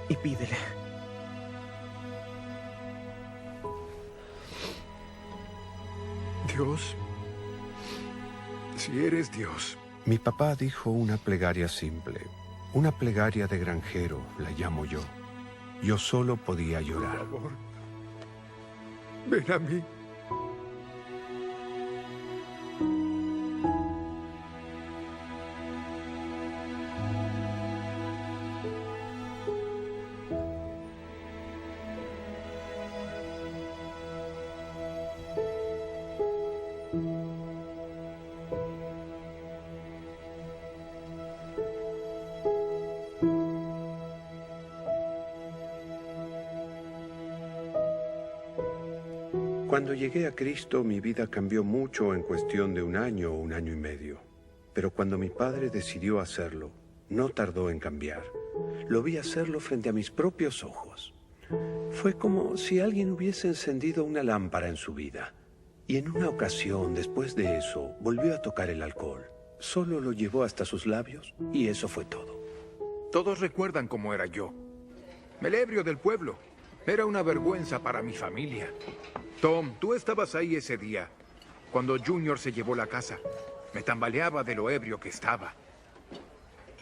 y pídele. Dios, si eres Dios. Mi papá dijo una plegaria simple, una plegaria de granjero, la llamo yo. Yo solo podía llorar. Por favor, ven a mí. Cuando llegué a Cristo, mi vida cambió mucho en cuestión de 1 año o 1 año y medio. Pero cuando mi padre decidió hacerlo, no tardó en cambiar. Lo vi hacerlo frente a mis propios ojos. Fue como si alguien hubiese encendido una lámpara en su vida. Y en una ocasión, después de eso, volvió a tocar el alcohol. Solo lo llevó hasta sus labios y eso fue todo. Todos recuerdan cómo era yo. El ebrio del pueblo. Era una vergüenza para mi familia. Tom, tú estabas ahí ese día, cuando Junior se llevó la casa. Me tambaleaba de lo ebrio que estaba.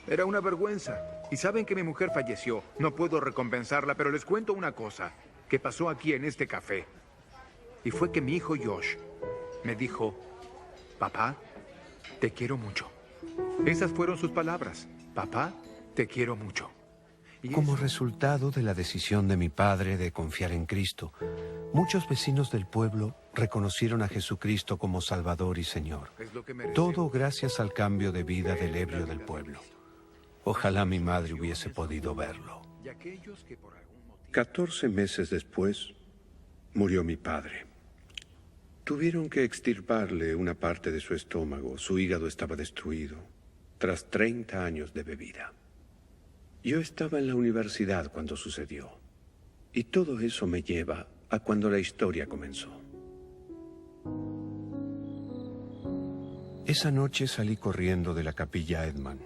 Era una vergüenza. Y saben que mi mujer falleció. No puedo recompensarla, pero les cuento una cosa que pasó aquí en este café. Y fue que mi hijo Josh me dijo, papá, te quiero mucho. Esas fueron sus palabras. Papá, te quiero mucho. Como resultado de la decisión de mi padre de confiar en Cristo, muchos vecinos del pueblo reconocieron a Jesucristo como Salvador y Señor. Todo gracias al cambio de vida del ebrio del pueblo. Ojalá mi madre hubiese podido verlo. 14 meses después, murió mi padre. Tuvieron que extirparle una parte de su estómago. Su hígado estaba destruido, tras 30 años de bebida. Yo estaba en la universidad cuando sucedió. Y todo eso me lleva a cuando la historia comenzó. Esa noche salí corriendo de la capilla Edman.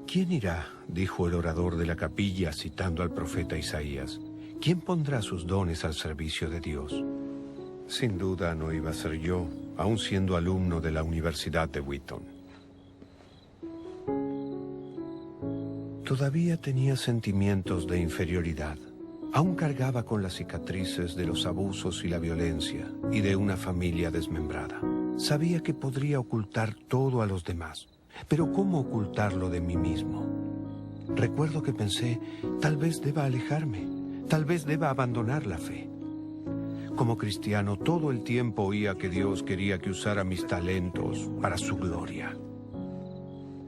¿Quién irá?, dijo el orador de la capilla citando al profeta Isaías. ¿Quién pondrá sus dones al servicio de Dios? Sin duda no iba a ser yo, aún siendo alumno de la Universidad de Wheaton. Todavía tenía sentimientos de inferioridad. Aún cargaba con las cicatrices de los abusos y la violencia y de una familia desmembrada. Sabía que podría ocultar todo a los demás, pero ¿cómo ocultarlo de mí mismo? Recuerdo que pensé, tal vez deba alejarme, tal vez deba abandonar la fe. Como cristiano, todo el tiempo oía que Dios quería que usara mis talentos para su gloria.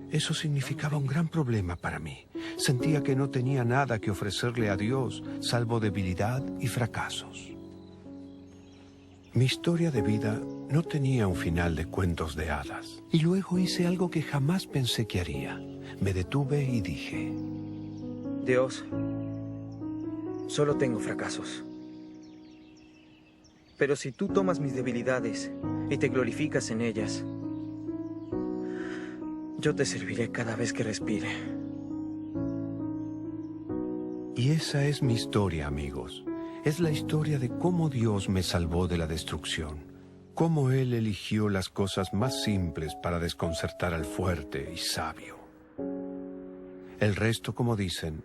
Eso significaba un gran problema para mí. Sentía que no tenía nada que ofrecerle a Dios, salvo debilidad y fracasos. Mi historia de vida no tenía un final de cuentos de hadas. Y luego hice algo que jamás pensé que haría. Me detuve y dije: Dios, solo tengo fracasos. Pero si tú tomas mis debilidades y te glorificas en ellas, yo te serviré cada vez que respire. Y esa es mi historia, amigos. Es la historia de cómo Dios me salvó de la destrucción. Cómo Él eligió las cosas más simples para desconcertar al fuerte y sabio. El resto, como dicen,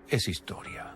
es historia.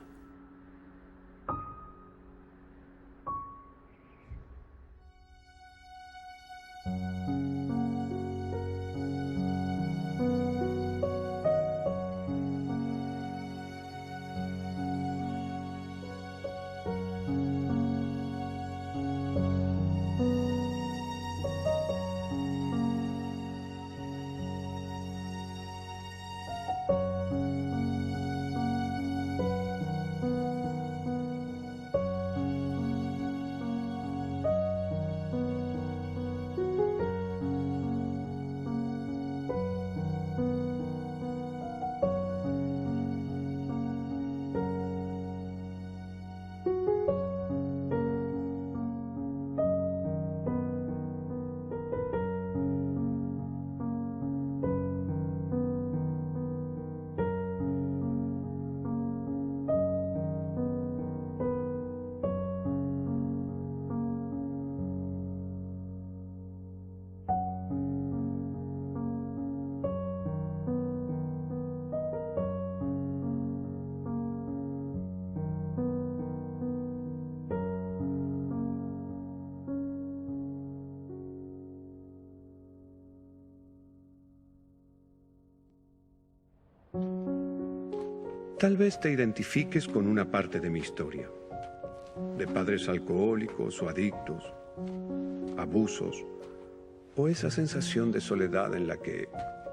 Tal vez te identifiques con una parte de mi historia, de padres alcohólicos o adictos, abusos, o esa sensación de soledad en la que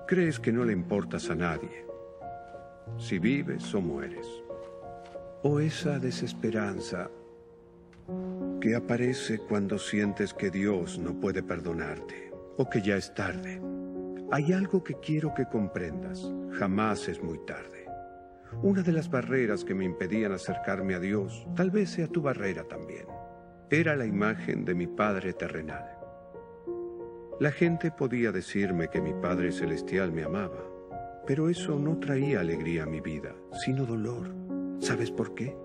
crees que no le importas a nadie, si vives o mueres, o esa desesperanza que aparece cuando sientes que Dios no puede perdonarte o que ya es tarde. Hay algo que quiero que comprendas. Jamás es muy tarde. Una de las barreras que me impedían acercarme a Dios, tal vez sea tu barrera también, era la imagen de mi Padre terrenal. La gente podía decirme que mi Padre celestial me amaba, pero eso no traía alegría a mi vida, sino dolor. ¿Sabes por qué?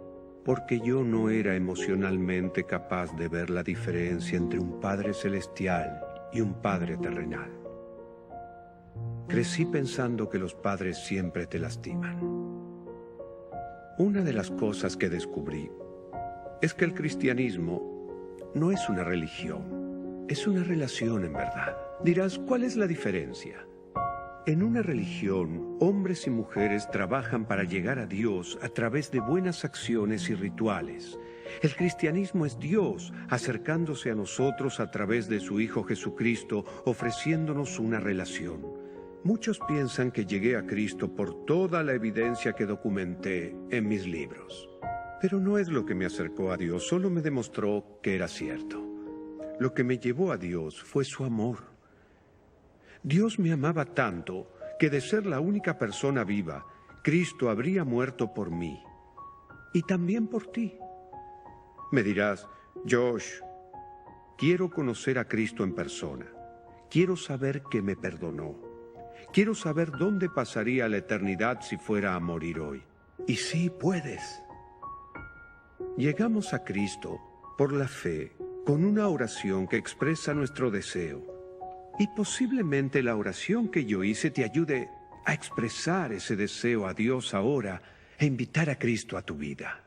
Porque yo no era emocionalmente capaz de ver la diferencia entre un Padre celestial y un Padre terrenal. Crecí pensando que los padres siempre te lastiman. Una de las cosas que descubrí es que el cristianismo no es una religión, es una relación en verdad. Dirás, ¿cuál es la diferencia? En una religión, hombres y mujeres trabajan para llegar a Dios a través de buenas acciones y rituales. El cristianismo es Dios acercándose a nosotros a través de su Hijo Jesucristo, ofreciéndonos una relación. Muchos piensan que llegué a Cristo por toda la evidencia que documenté en mis libros. Pero no es lo que me acercó a Dios, solo me demostró que era cierto. Lo que me llevó a Dios fue su amor. Dios me amaba tanto que de ser la única persona viva, Cristo habría muerto por mí y también por ti. Me dirás, Josh, quiero conocer a Cristo en persona. Quiero saber que me perdonó. Quiero saber dónde pasaría la eternidad si fuera a morir hoy. Y sí, puedes. Llegamos a Cristo por la fe, con una oración que expresa nuestro deseo. Y posiblemente la oración que yo hice te ayude a expresar ese deseo a Dios ahora e invitar a Cristo a tu vida.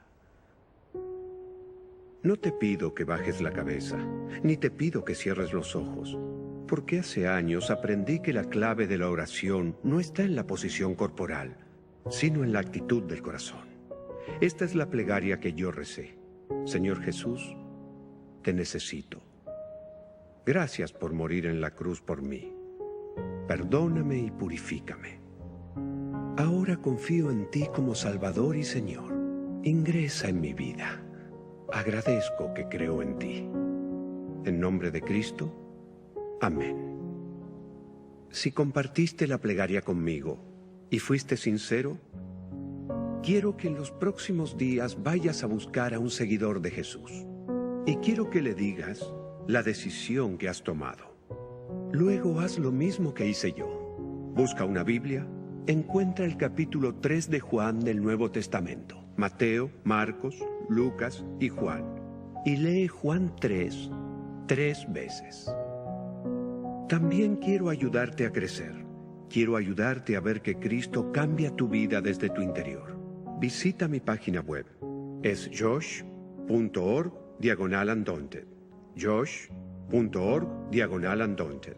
No te pido que bajes la cabeza, ni te pido que cierres los ojos, porque hace años aprendí que la clave de la oración no está en la posición corporal, sino en la actitud del corazón. Esta es la plegaria que yo recé. Señor Jesús, te necesito. Gracias por morir en la cruz por mí. Perdóname y purifícame. Ahora confío en ti como Salvador y Señor. Ingresa en mi vida. Agradezco que creo en ti. En nombre de Cristo, amén. Si compartiste la plegaria conmigo y fuiste sincero, quiero que en los próximos días vayas a buscar a un seguidor de Jesús. Y quiero que le digas la decisión que has tomado. Luego haz lo mismo que hice yo. Busca una Biblia, encuentra el capítulo 3 de Juan del Nuevo Testamento. Mateo, Marcos, Lucas y Juan. Y lee Juan 3 veces. También quiero ayudarte a crecer. Quiero ayudarte a ver que Cristo cambia tu vida desde tu interior. Visita mi página web. Es josh.org/undaunted. josh.org/undaunted.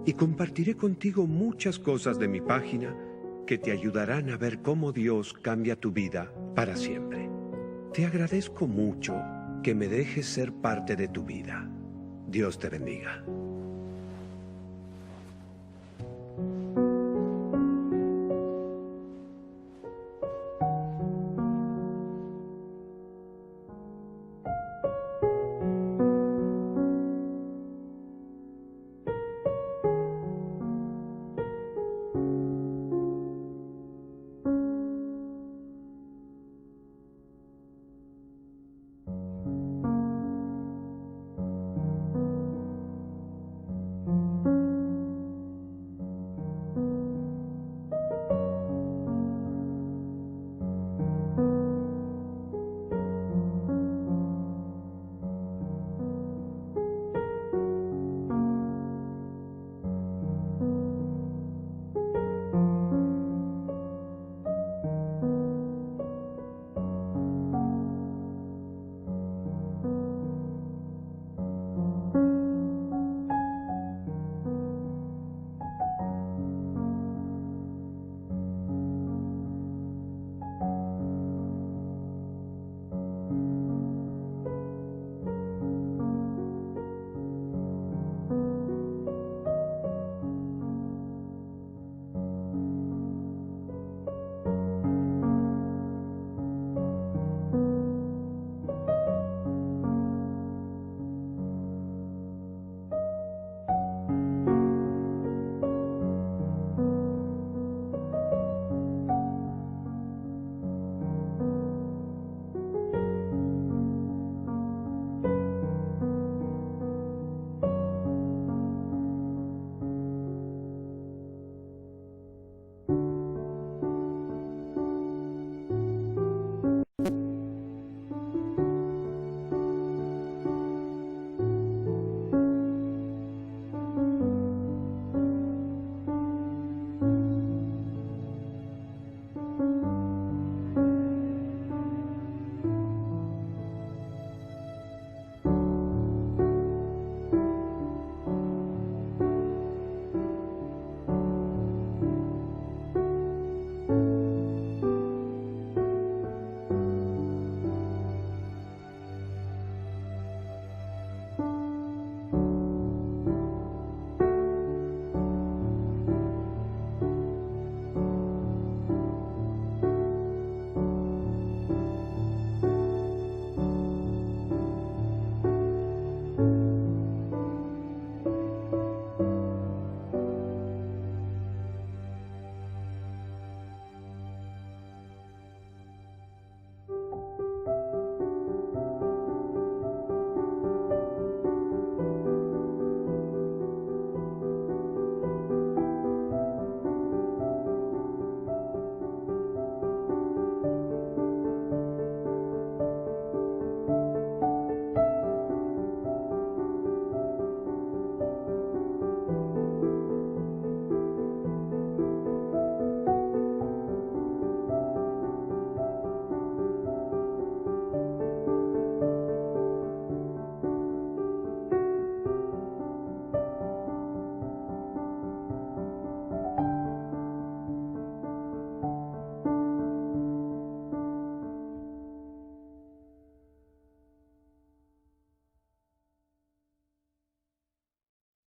Y compartiré contigo muchas cosas de mi página que te ayudarán a ver cómo Dios cambia tu vida para siempre. Te agradezco mucho que me dejes ser parte de tu vida. Dios te bendiga.